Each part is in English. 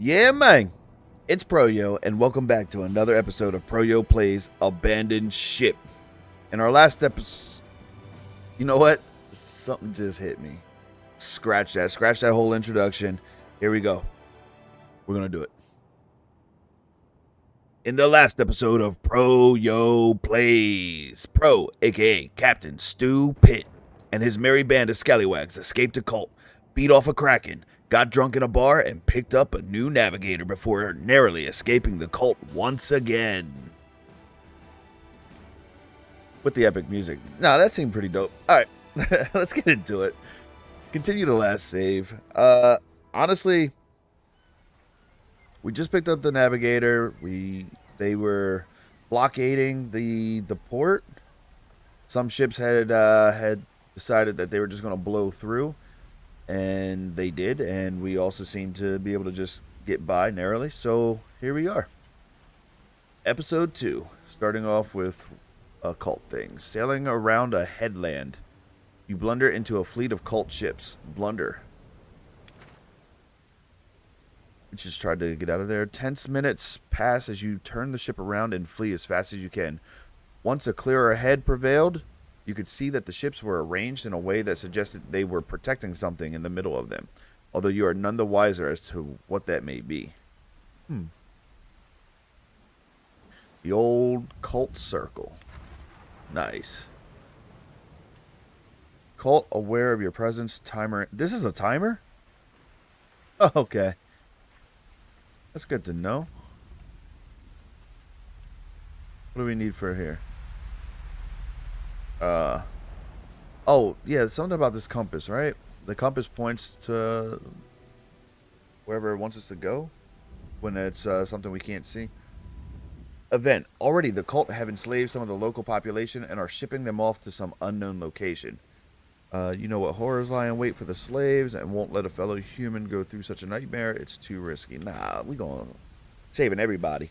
Yeah, man. It's Proyo, and welcome back to another episode of Proyo Plays Abandoned Ship. In our last episode, you know what? Something just hit me. Scratch that. Scratch that whole introduction. Here we go. We're going to do it. In the last episode of Proyo Plays, Pro, aka Captain Stu Pitt, and his merry band of scallywags escaped a cult, beat off a kraken, got drunk in a bar, and picked up a new navigator before narrowly escaping the cult once again. With the epic music. Nah, that seemed pretty dope. Alright, let's get into it. Continue the last save. Honestly, we just picked up the navigator. They were blockading the port. Some ships had decided that they were just going to blow through, and they did. And we also seemed to be able to just get by narrowly. So here we are. Episode 2, starting off with occult things. Sailing around a headland, you blunder into a fleet of cult ships. Blunder. Just tried to get out of there. Tense minutes pass as you turn the ship around and flee as fast as you can. Once a clearer head prevailed, you could see that the ships were arranged in a way that suggested they were protecting something in the middle of them, although you are none the wiser as to what that may be. The old cult circle. Nice. Cult aware of your presence. Timer. This is a timer? Oh, okay. That's good to know. What do we need for here? Oh, yeah, something about this compass, right? The compass points to wherever it wants us to go when it's something we can't see. Event. Already, the cult have enslaved some of the local population and are shipping them off to some unknown location. You know what horrors lie in wait for the slaves and won't let a fellow human go through such a nightmare. It's too risky. Nah, we going saving everybody.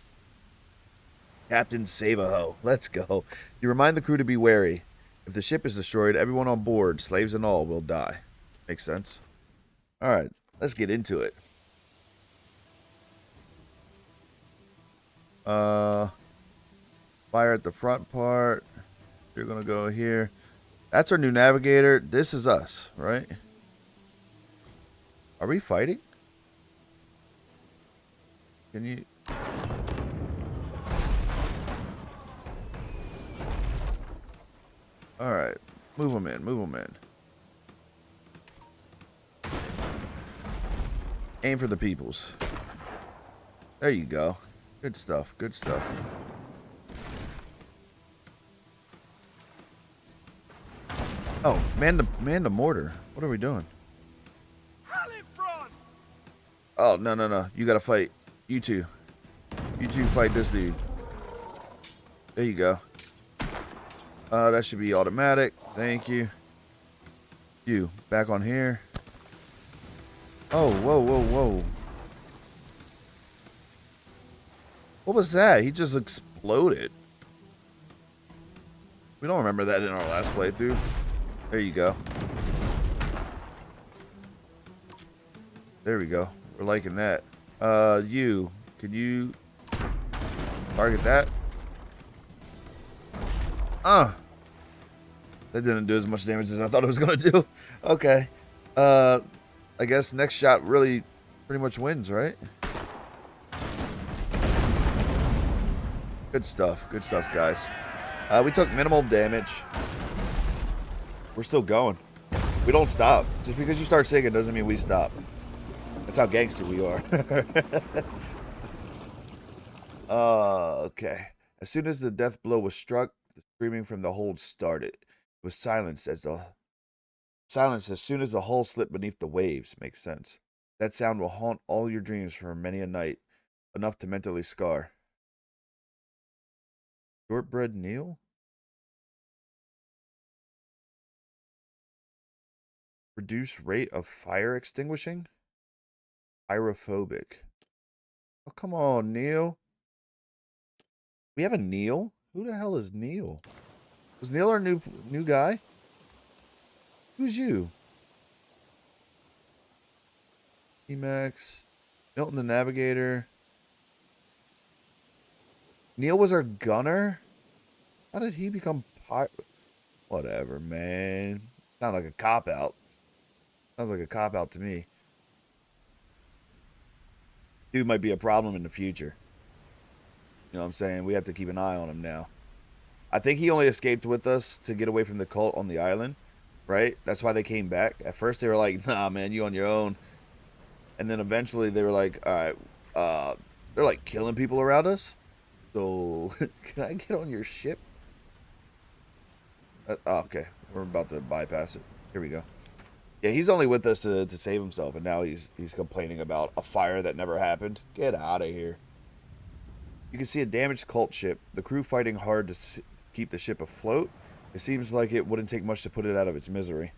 Captain Save-A-Ho. Let's go. You remind the crew to be wary. If the ship is destroyed, everyone on board, slaves and all, will die. Makes sense. Alright, let's get into it. Fire at the front part. You're gonna go here. That's our new navigator. This is us, right? Are we fighting? Can you... Alright. Move them in. Move them in. Aim for the peoples. There you go. Good stuff. Good stuff. Oh, man the mortar. What are we doing? Oh, no, no, no. You gotta fight. You two. You two fight this dude. There you go. That should be automatic. Thank you. You, back on here. Oh, whoa, whoa, whoa. What was that? He just exploded. We don't remember that in our last playthrough. There you go. There we go. We're liking that. You. Can you target that? That didn't do as much damage as I thought it was going to do. Okay. I guess next shot really pretty much wins, right? Good stuff. Good stuff, guys. We took minimal damage. We're still going. We don't stop. Just because you start singing doesn't mean we stop. That's how gangster we are. Okay. As soon as the death blow was struck, the screaming from the hold started. It was silenced as soon as the hull slipped beneath the waves. Makes sense. That sound will haunt all your dreams for many a night, enough to mentally scar. Shortbread Neil? Reduce rate of fire extinguishing? Pyrophobic. Oh, come on, Neil. We have a Neil? Who the hell is Neil? Was Neil our new guy? Who's you? Emax. Milton the navigator. Neil was our gunner? How did he become pilot? Whatever, man. Sounds like a cop out. Sounds like a cop out to me. Dude might be a problem in the future. You know what I'm saying? We have to keep an eye on him now. I think he only escaped with us to get away from the cult on the island, right? That's why they came back. At first they were like, nah, man, you on your own. And then eventually they were like, all right, they're like killing people around us. So can I get on your ship? Okay, we're about to bypass it. Here we go. Yeah, he's only with us to save himself, and now he's complaining about a fire that never happened. Get out of here. You can see a damaged cult ship. The crew fighting hard to keep the ship afloat. It seems like it wouldn't take much to put it out of its misery.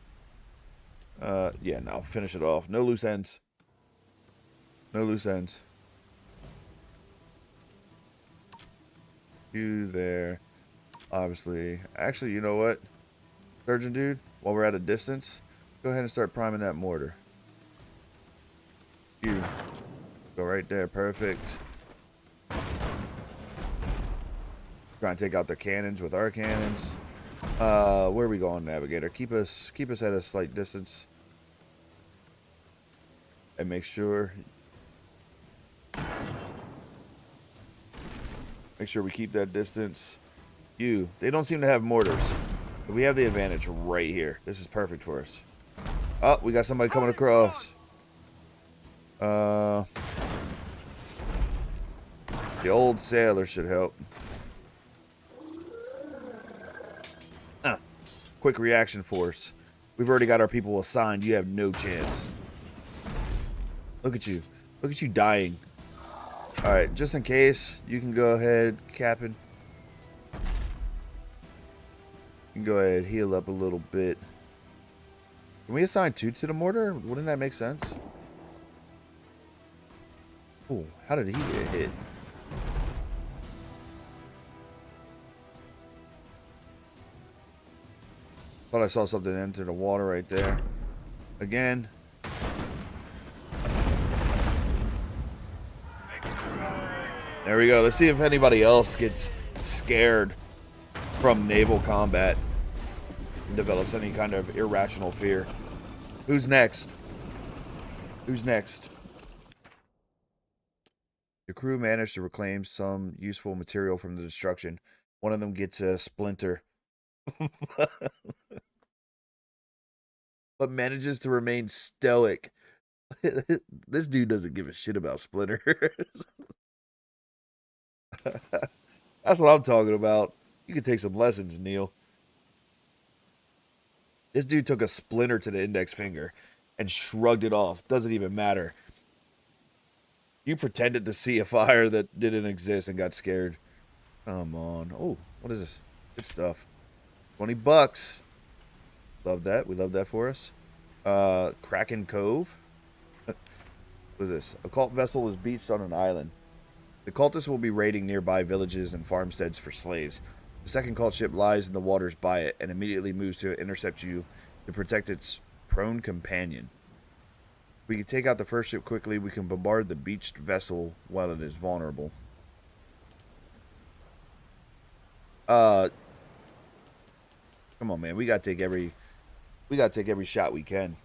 Yeah, no, finish it off. No loose ends. No loose ends. You there. Obviously. Actually, you know what? Surgeon dude, while we're at a distance, go ahead and start priming that mortar. You. Go right there. Perfect. Try and take out their cannons with our cannons. Where are we going, navigator? Keep us at a slight distance. And make sure we keep that distance. They don't seem to have mortars. But we have the advantage right here. This is perfect for us. Oh, we got somebody coming across. The old sailor should help. Quick reaction force. We've already got our people assigned. You have no chance. Look at you. Look at you dying. Alright, just in case, you can go ahead, Captain. You can go ahead, heal up a little bit. Can we assign 2 to the mortar? Wouldn't that make sense? Oh, how did he get hit? Thought I saw something enter the water right there. Again. There we go. Let's see if anybody else gets scared from naval combat and develops any kind of irrational fear. Who's next? Who's next? The crew managed to reclaim some useful material from the destruction. One of them gets a splinter. But manages to remain stoic. This dude doesn't give a shit about splinters. That's what I'm talking about. You can take some lessons, Neil. This dude took a splinter to the index finger and shrugged it off. Doesn't even matter. You pretended to see a fire that didn't exist and got scared. Come on. Oh, what is this? Good stuff. $20. Love that. We love that for us. Kraken Cove. What is this? A cult vessel is beached on an island. The cultists will be raiding nearby villages and farmsteads for slaves. The second cult ship lies in the waters by it and immediately moves to intercept you to protect its prone companion. If we can take out the first ship quickly, we can bombard the beached vessel while it is vulnerable. Come on, man. We gotta take every shot we can.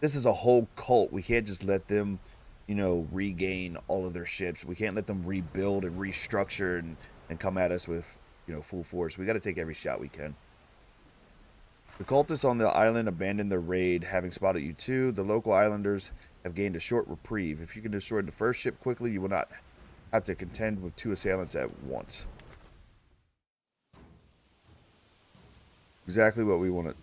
This is a whole cult. We can't just let them, regain all of their ships. We can't let them rebuild and restructure and come at us with, full force. We got to take every shot we can. The cultists on the island abandoned their raid, having spotted you too. The local islanders have gained a short reprieve. If you can destroy the first ship quickly, you will not have to contend with 2 assailants at once. Exactly what we wanted.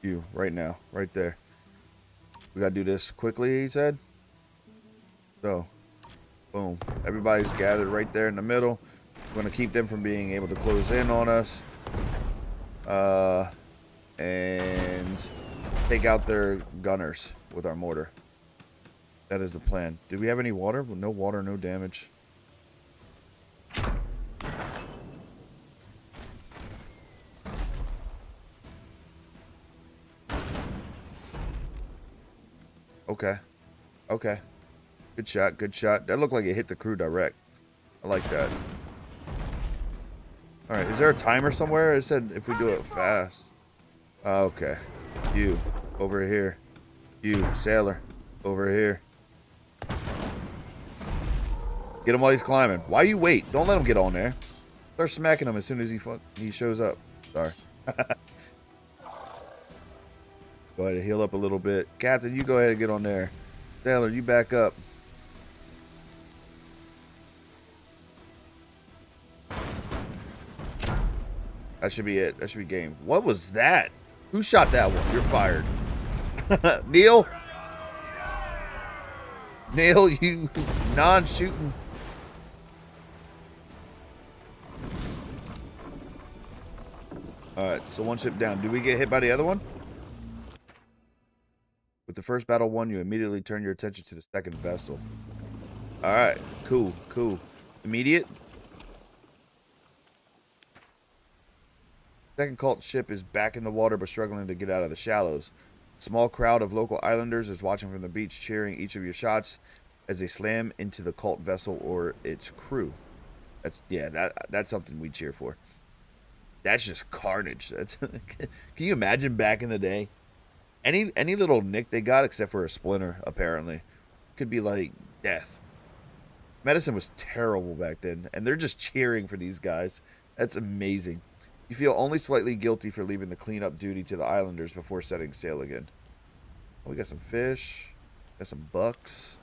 You, right now. Right there. We gotta do this quickly, he said. So, boom. Everybody's gathered right there in the middle. We're gonna keep them from being able to close in on us. And take out their gunners with our mortar. That is the plan. Do we have any water? No water, no damage. Okay. Okay. Good shot. Good shot. That looked like it hit the crew direct. I like that. All right. Is there a timer somewhere? It said if we do it fast. Okay. You. Over here. You. Sailor. Over here. Get him while he's climbing. Why you wait? Don't let him get on there. Start smacking him as soon as he shows up. Sorry. Go ahead and heal up a little bit. Captain, you go ahead and get on there. Sailor, you back up. That should be it. That should be game. What was that? Who shot that one? You're fired. Neil? Neil, you non-shooting. Alright, so one ship down. Do we get hit by the other one? With the first battle won, you immediately turn your attention to the second vessel. Alright, cool, cool. Immediate. Second cult ship is back in the water but struggling to get out of the shallows. A small crowd of local islanders is watching from the beach, cheering each of your shots as they slam into the cult vessel or its crew. That's something we cheer for. That's just carnage. Can you imagine back in the day? Any little nick they got, except for a splinter, apparently, could be like death. Medicine was terrible back then, and they're just cheering for these guys. That's amazing. You feel only slightly guilty for leaving the cleanup duty to the islanders before setting sail again. Oh, we got some fish. Got some bucks.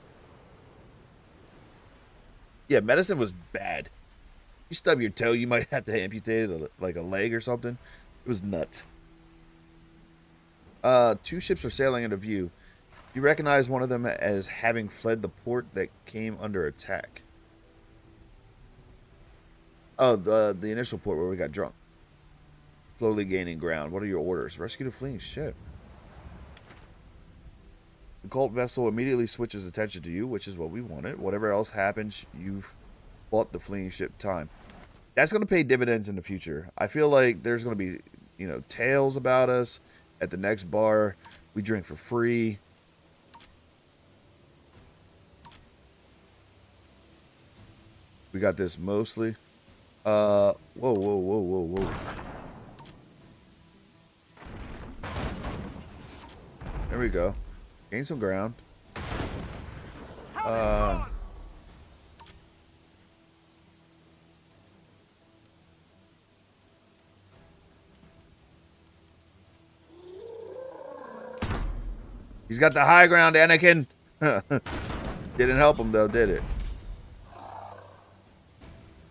Yeah, medicine was bad. You stub your toe, you might have to amputate it, like a leg or something. It was nuts. Two ships are sailing into view. You recognize one of them as having fled the port that came under attack. Oh, the initial port where we got drunk. Slowly gaining ground. What are your orders? Rescue the fleeing ship. The cult vessel immediately switches attention to you, which is what we wanted. Whatever else happens, you've bought the fleeing ship time. That's going to pay dividends in the future. I feel like there's going to be, tales about us at the next bar. We drink for free. We got this mostly. Whoa, whoa, whoa, whoa, whoa. There we go. Gain some ground. He's got the high ground, Anakin. Didn't help him though, did it?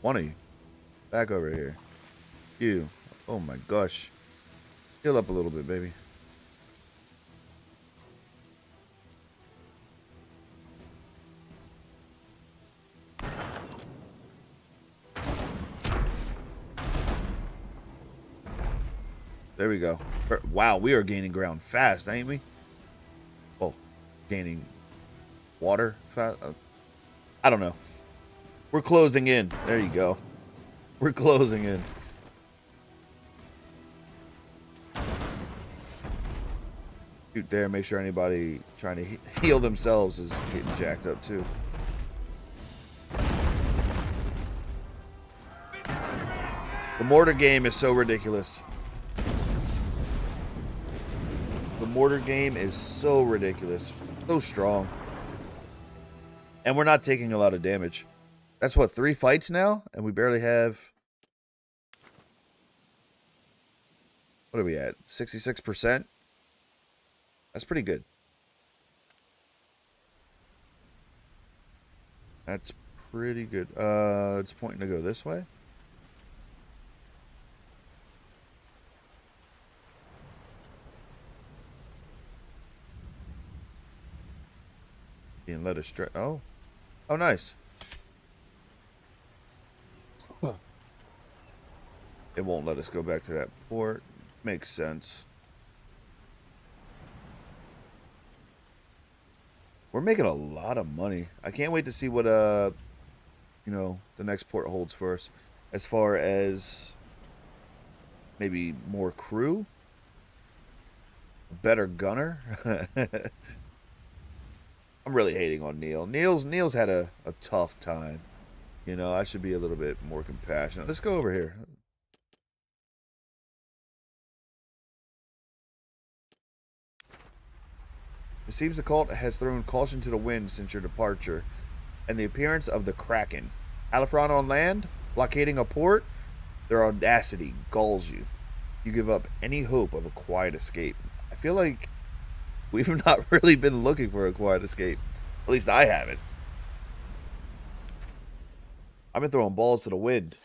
One of you. Back over here. You. Oh my gosh. Heal up a little bit, baby. There we go. Wow, we are gaining ground fast, ain't we? Well, gaining water fast. I don't know. We're closing in. There you go. We're closing in. Shoot there. Make sure anybody trying to heal themselves is getting jacked up too. The mortar game is so ridiculous. The mortar game is so ridiculous. So strong. And we're not taking a lot of damage. That's what, 3 fights now? And we barely have... What are we at? 66%? That's pretty good. That's pretty good. It's pointing to go this way. And let us straight. Oh, nice. It won't let us go back to that port. Makes sense. We're making a lot of money. I can't wait to see what the next port holds for us, as far as maybe more crew, a better gunner. I'm really hating on Neil. Neil's had a tough time. You know, I should be a little bit more compassionate. Let's go over here. It seems the cult has thrown caution to the wind since your departure, and the appearance of the Kraken. Halifron on land, blockading a port, their audacity galls you. You give up any hope of a quiet escape. I feel like we've not really been looking for a quiet escape. At least I haven't. I've been throwing balls to the wind.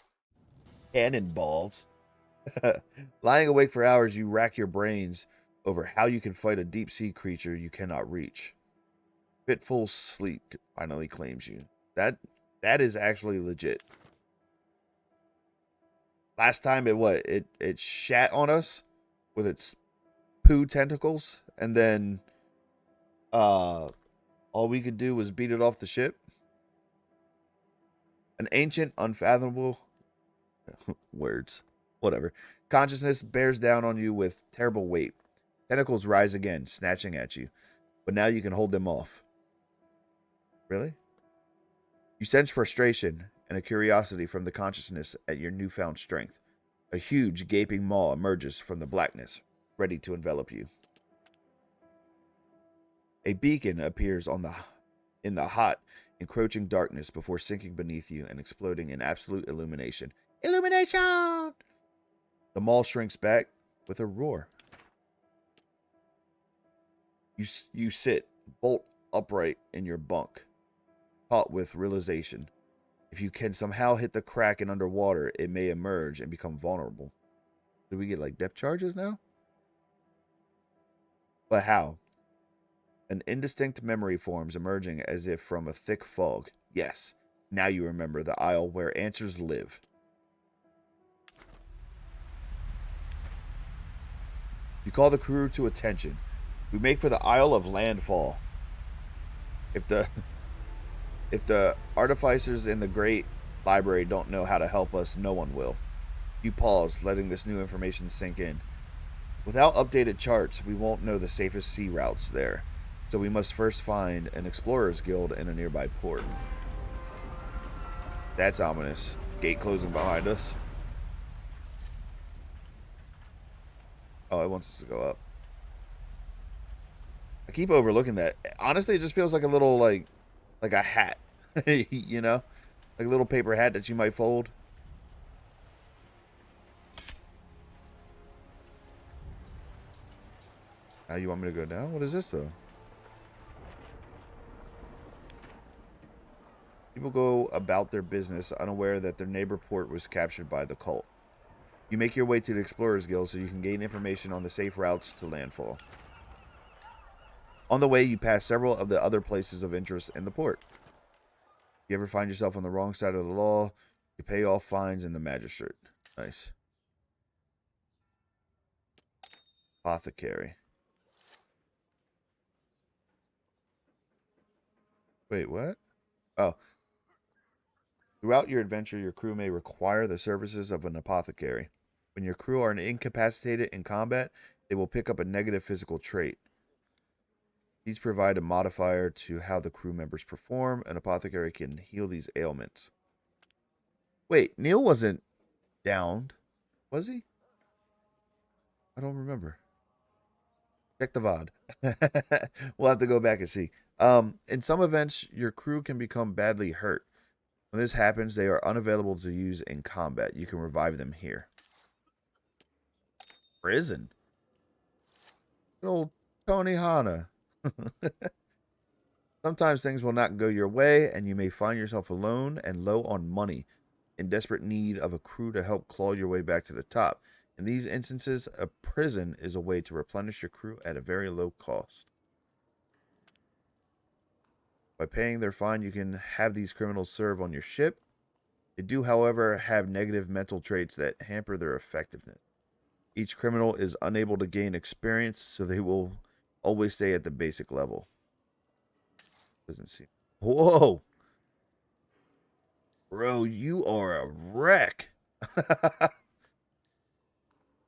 Cannonballs. Lying awake for hours, you rack your brains over how you can fight a deep sea creature you cannot reach. Fitful sleep finally claims you. That is actually legit. Last time it shat on us with its poo tentacles, and then all we could do was beat it off the ship. An ancient, unfathomable words. Whatever. Consciousness bears down on you with terrible weight. Tentacles rise again, snatching at you. But now you can hold them off. Really? You sense frustration and a curiosity from the consciousness at your newfound strength. A huge, gaping maw emerges from the blackness, ready to envelop you. A beacon appears in the hot, encroaching darkness before sinking beneath you and exploding in absolute illumination. Illumination! The maw shrinks back with a roar. You sit bolt upright in your bunk, caught with realization. If you can somehow hit the Kraken underwater, it may emerge and become vulnerable. Do we get like depth charges now? But how? An indistinct memory forms, emerging as if from a thick fog. Yes, now you remember the isle where answers live. You call the crew to attention. We make for the Isle of Landfall. If the if the artificers in the great library don't know how to help us, no one will. You pause, letting this new information sink in. Without updated charts, we won't know the safest sea routes there. So we must first find an explorers guild in a nearby port. That's ominous. Gate closing behind us. Oh, it wants us to go up. I keep overlooking that. Honestly, it just feels like a little like a hat. You know? Like a little paper hat that you might fold. Now you want me to go down? What is this though? People go about their business unaware that their neighbor port was captured by the cult. You make your way to the Explorers Guild so you can gain information on the safe routes to landfall. On the way, you pass several of the other places of interest in the port. If you ever find yourself on the wrong side of the law, you pay off fines in the magistrate. Nice. Apothecary. Wait, what? Oh. Throughout your adventure, your crew may require the services of an apothecary. When your crew are incapacitated in combat, they will pick up a negative physical trait. These provide a modifier to how the crew members perform. An apothecary can heal these ailments. Wait, Neil wasn't downed, was he? I don't remember. Check the VOD. We'll have to go back and see. In some events, your crew can become badly hurt. When this happens, they are unavailable to use in combat. You can revive them here. Prison. Good old Tony Hana. Sometimes things will not go your way, and you may find yourself alone and low on money, in desperate need of a crew to help claw your way back to the top. In these instances, a prison is a way to replenish your crew at a very low cost. By paying their fine, you can have these criminals serve on your ship. They do, however, have negative mental traits that hamper their effectiveness. Each criminal is unable to gain experience, so they will always stay at the basic level. Doesn't seem. Whoa! Bro, you are a wreck.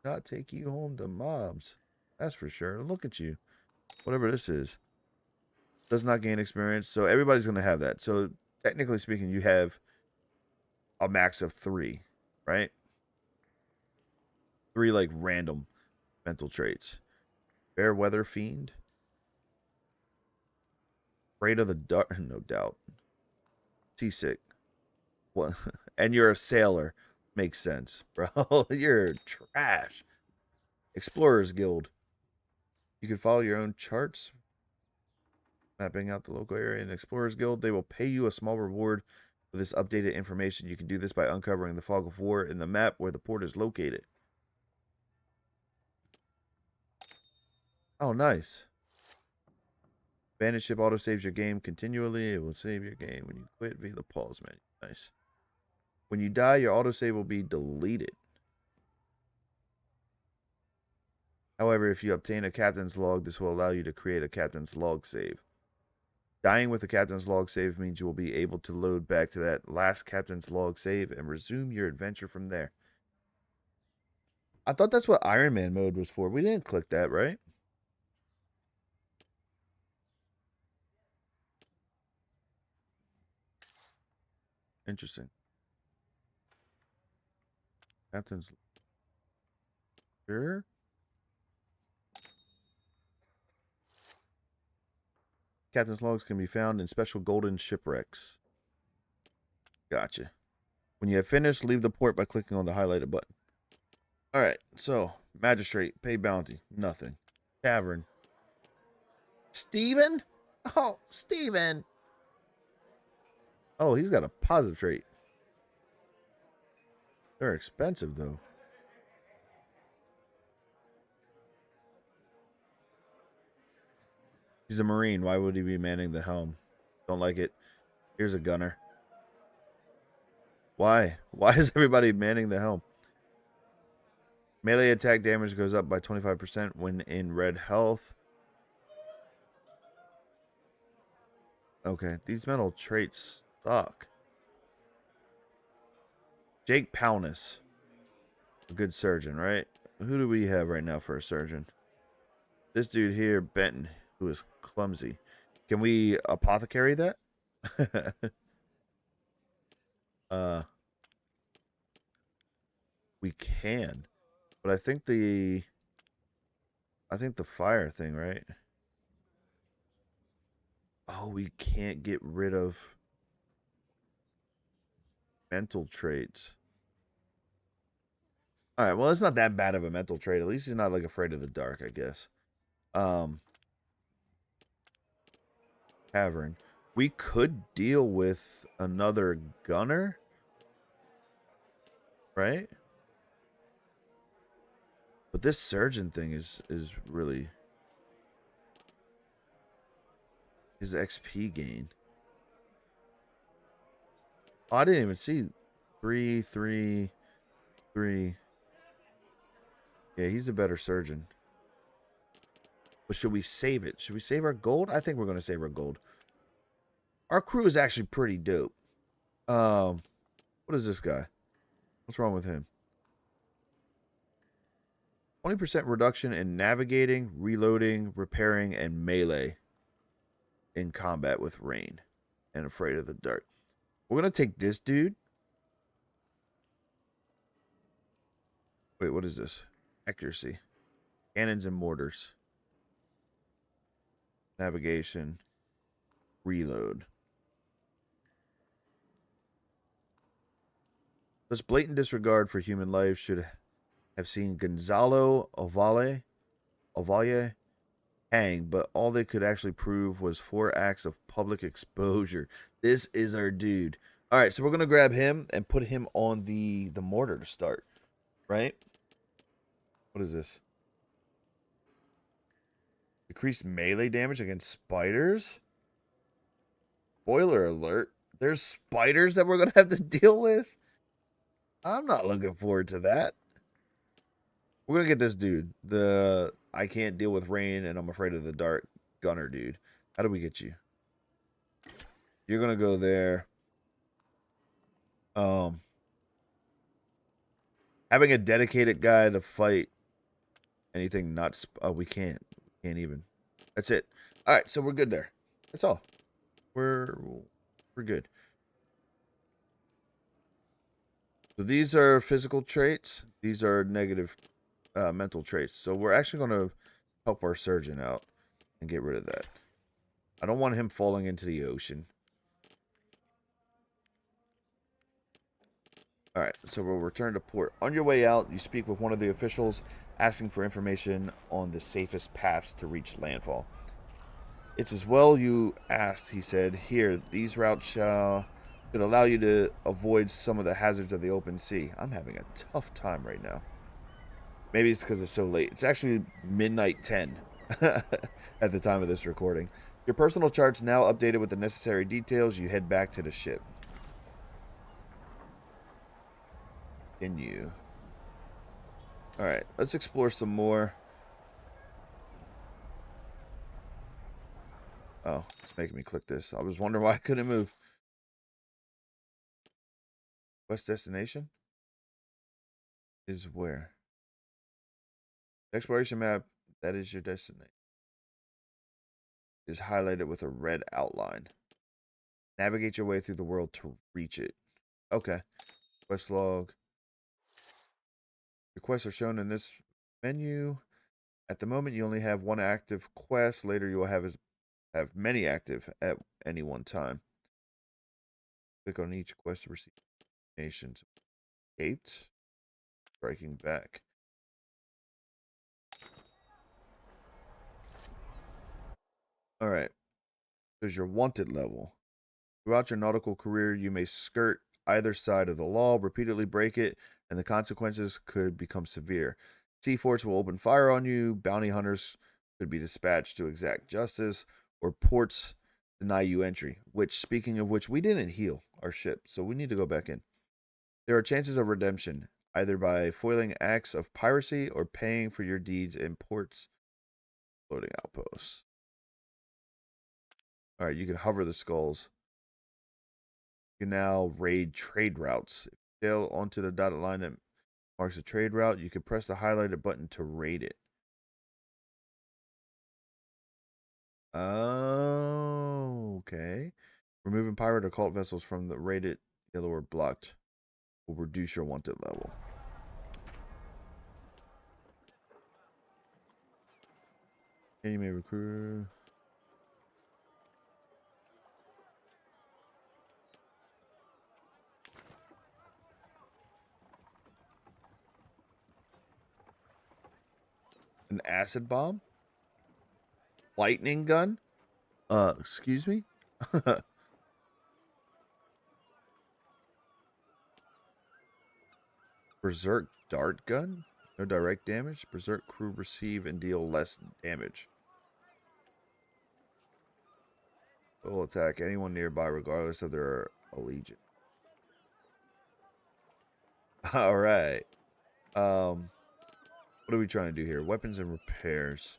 Not take you home to mom's. That's for sure. Look at you. Whatever this is. Does not gain experience. So everybody's going to have that. So technically speaking, you have a max of 3, right? 3 like random mental traits. Fair weather fiend. Afraid of the dark, no doubt. Seasick. What? And you're a sailor. Makes sense, bro. You're trash. Explorers Guild. You can follow your own charts, mapping out the local area in Explorers Guild. They will pay you a small reward for this updated information. You can do this by uncovering the fog of war in the map where the port is located. Oh, nice. Bandit ship auto saves your game continually. It will save your game when you quit via the pause menu. Nice. When you die, your autosave will be deleted. However, if you obtain a captain's log, this will allow you to create a captain's log save. Dying with a captain's log save means you will be able to load back to that last captain's log save and resume your adventure from there. I thought that's what Iron Man mode was for. We didn't click that, right? Interesting. Captain's... Sure. Captain's logs can be found in special golden shipwrecks. Gotcha. When you have finished, leave the port by clicking on the highlighted button. Alright, so, magistrate, pay bounty, nothing. Tavern. Steven? Oh, Steven! Oh, he's got a positive trait. They're expensive, though. He's a Marine. Why would he be manning the helm? Don't like it. Here's a gunner. Why? Why is everybody manning the helm? Melee attack damage goes up by 25% when in red health. Okay, these mental traits suck. Jake Pownis. A good surgeon, right? Who do we have right now for a surgeon? This dude here, Benton, who is clumsy. Can we apothecary that? We can. But I think the fire thing, right? Oh, we can't get rid of mental traits. All right, well, it's not that bad of a mental trait. At least he's not like afraid of the dark, I guess. Tavern. We could deal with another gunner, right? But this surgeon thing is really his XP gain. Oh, I didn't even see 3, 3, 3. Yeah, he's a better surgeon. But should we save it? Should we save our gold? I think we're going to save our gold. Our crew is actually pretty dope. What is this guy? What's wrong with him? 20% reduction in navigating, reloading, repairing, and melee in combat with rain and afraid of the dark. We're going to take this dude. Wait, what is this? Accuracy. Cannons and mortars. Navigation. Reload. This blatant disregard for human life should have seen Gonzalo Ovalle hang, but all they could actually prove was 4 acts of public exposure. This is our dude. All right, so we're going to grab him and put him on the mortar to start, right? What is this? Decreased melee damage against spiders? Spoiler alert. There's spiders that we're going to have to deal with? I'm not looking forward to that. We're going to get this dude. The I can't deal with rain and I'm afraid of the dark gunner dude. How do we get you? You're going to go there. Having a dedicated guy to fight anything not... Oh, we can't. We can't even. That's it. All right, so we're good there. That's all. We're good. So these are physical traits. These are negative mental traits. So we're actually going to help our surgeon out and get rid of that. I don't want him falling into the ocean. All right, so we'll return to port. On your way out, you speak with one of the officials asking for information on the safest paths to reach landfall. It's as well you asked, he said. Here, these routes should allow you to avoid some of the hazards of the open sea. I'm having a tough time right now. Maybe it's because it's so late. It's actually midnight 10 at the time of this recording. Your personal chart's now updated with the necessary details. You head back to the ship. Continue. Alright, let's explore some more. Oh, it's making me click this. I was wondering why I couldn't move. West destination is where? Exploration map, that is your destination. Is highlighted with a red outline. Navigate your way through the world to reach it. Okay. Quest log. Your quests are shown in this menu. At the moment, you only have one active quest. Later, you will have many active at any one time. Click on each quest to receive nations. Escaped. Striking back. All right. There's your wanted level. Throughout your nautical career, you may skirt either side of the law, repeatedly break it, and the consequences could become severe. Sea forts will open fire on you, bounty hunters could be dispatched to exact justice, or ports deny you entry. Which, speaking of which, we didn't heal our ship, so we need to go back in. There are chances of redemption, either by foiling acts of piracy or paying for your deeds in ports. Loading outposts. Alright, you can hover the skulls. You can now raid trade routes. If you sail onto the dotted line that marks a trade route, you can press the highlighted button to raid it. Oh, okay. Removing pirate or cult vessels from the raided yellow or blocked will reduce your wanted level. And you may recruit. An acid bomb? Lightning gun? Excuse me? Berserk dart gun? No direct damage. Berserk crew receive and deal less damage. Will attack anyone nearby regardless of their allegiance. Alright. What are we trying to do here? Weapons and repairs.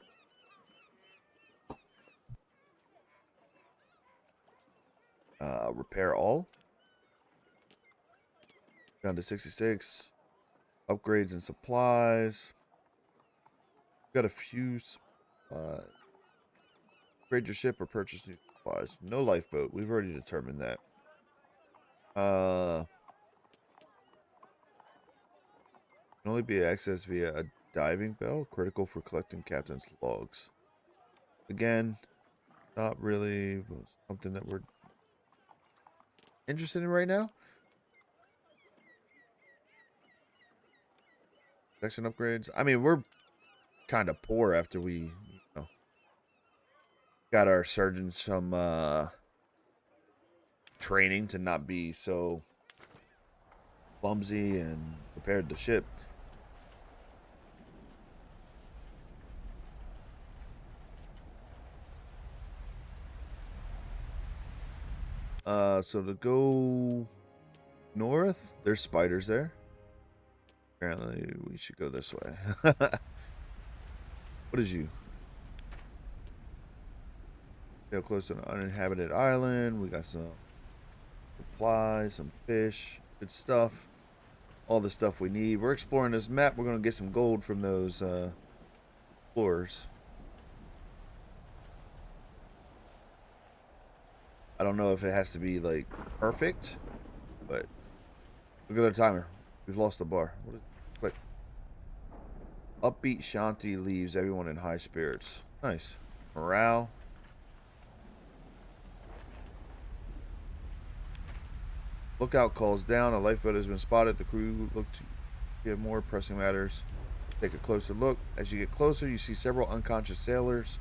Repair all. Down to 66. Upgrades and supplies. Got a few. Upgrade your ship or purchase new supplies. No lifeboat. We've already determined that. Can only be accessed via a diving bell. Critical for collecting captain's logs. Again, not really something that we're interested in right now. Section upgrades. I mean, we're kind of poor after we, got our surgeon some training to not be so clumsy and prepared the ship. So to go north, there's spiders there. Apparently, we should go this way. What is you? Sail close to an uninhabited island. We got some supplies, some fish, good stuff. All the stuff we need. We're exploring this map. We're going to get some gold from those explorers. I don't know if it has to be like perfect, but look at the timer. We've lost the bar. What is click? Upbeat Shanti leaves everyone in high spirits. Nice. Morale. Lookout calls down. A lifeboat has been spotted. The crew look to get more pressing matters. Take a closer look. As you get closer, you see several unconscious sailors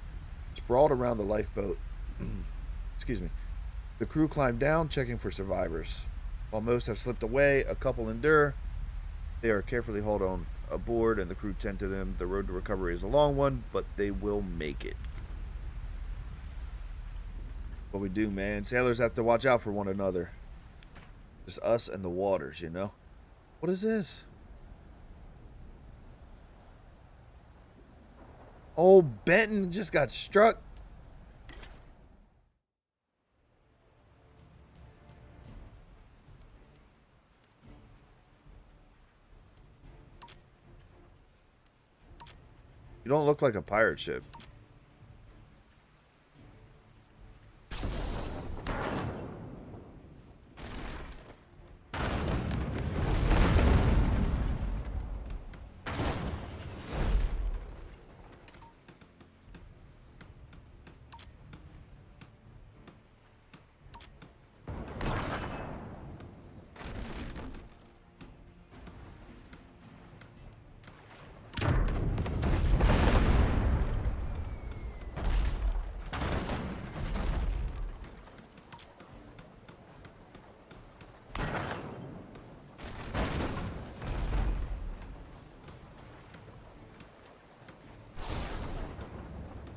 sprawled around the lifeboat. Excuse me. The crew climb down, checking for survivors. While most have slipped away, a couple endure. They are carefully hauled on aboard, and the crew tend to them. The road to recovery is a long one, but they will make it. What we do, man. Sailors have to watch out for one another. Just us and the waters, you know? What is this? Oh, Benton just got struck. You don't look like a pirate ship.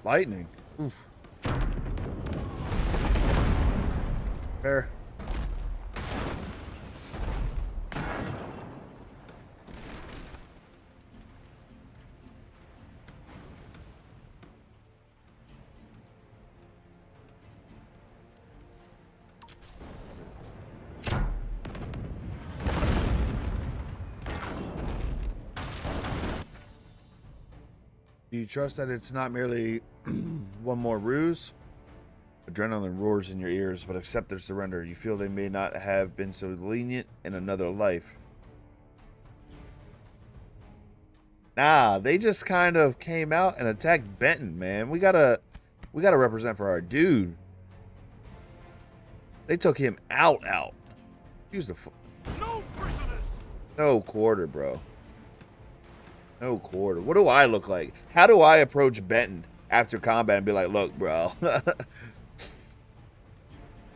Lightning. Oof. Fair. Do you trust that it's not merely one more ruse? Adrenaline roars in your ears, but accept their surrender. You feel they may not have been so lenient in another life. Nah, they just kind of came out and attacked Benton, man. We gotta represent for our dude. They took him out. Use the No prisoners. no quarter, bro. No quarter. What do I look like? How do I approach Benton after combat and be like, look, bro,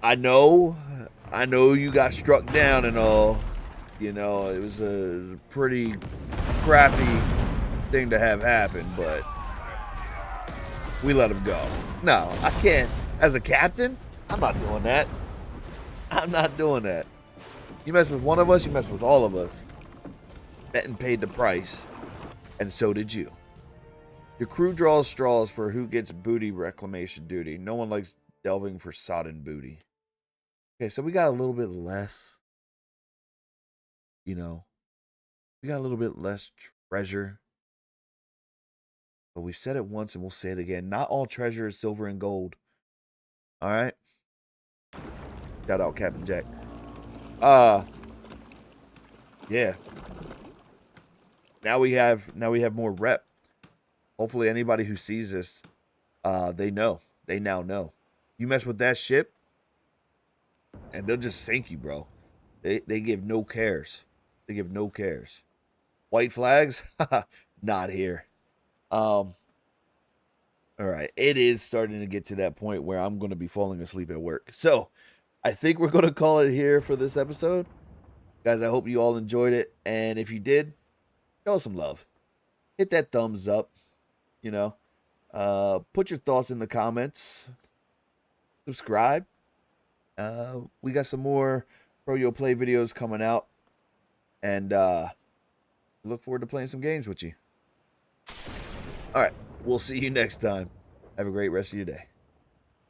I know you got struck down and all. You know, it was a pretty crappy thing to have happen, but we let him go. No, I can't. As a captain, I'm not doing that. I'm not doing that. You mess with one of us, you mess with all of us. Benton paid the price, and so did you. Your crew draws straws for who gets booty reclamation duty. No one likes delving for sodden booty. Okay, so we got a little bit less, you know, we got a little bit less treasure. But we've said it once and we'll say it again. Not all treasure is silver and gold. All right? Shout out Captain Jack. Yeah. Now we have more rep. Hopefully anybody who sees this, they know. They now know. You mess with that ship, and they'll just sink you, bro. They give no cares. They give no cares. White flags? Not here. All right. It is starting to get to that point where I'm going to be falling asleep at work. So, I think we're going to call it here for this episode. Guys, I hope you all enjoyed it. And if you did, show us some love. Hit that thumbs up, you know. Put your thoughts in the comments. Subscribe. We got some more Pro Yo Play videos coming out. And look forward to playing some games with you. All right. We'll see you next time. Have a great rest of your day.